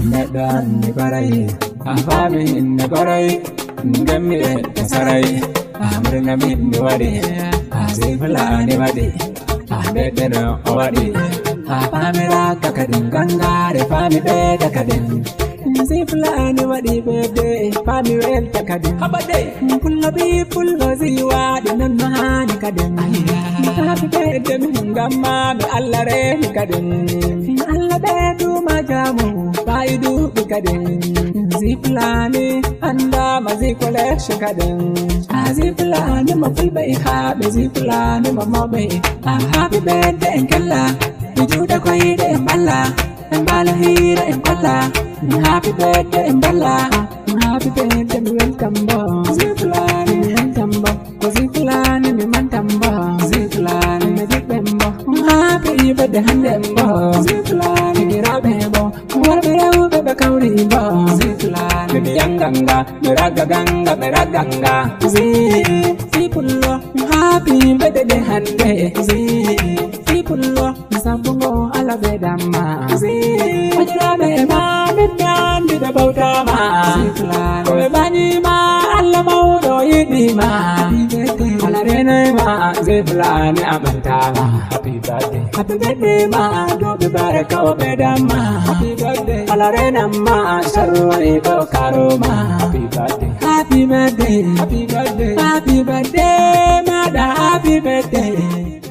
Nedan ni barai, afami ni barai, ngami sarai, amrina min ni wadi, azifla ni wadi, abedena wadi, afamira kakadin gangare fami beda kadin. Azifla ni wadi bede, fami wel kakadin. Abade, pulla bi pulla ziwa dinan mahani kadin. Happy birthday mungama be Allah re kadin. Allah bedu majamu baidu kadin. Ziflani anda mazikole shakadin. Aziflani mafulbai ha be ziflani mamabe. Happy birthday kalla bijuda koi de mballa mbala hira mballa. Happy birthday mballa. Happy birthday welcome bo. Ziflani welcome bo. Ziflani mi mantambo. Ziflani mi dikbembo. Happy birthday handembo. Ziflani girabembo. Warbirau bebe kauribo. Ziflani mi yanganga. Miragaganga miraganga. Zipullo. Happy birthday hande. Zipullo. Sabungo ala bedama. Wajirabema midyan bidabautama. Ziflani. Koebani ma alla maudo yidima. Alarene ma ziflani abantama. Happy birthday ma dobi baraka obedama. Happy birthday alarene ma sharwani ko karoma. Happy birthday happy birthday happy birthday happy birthday ma da happy birthday.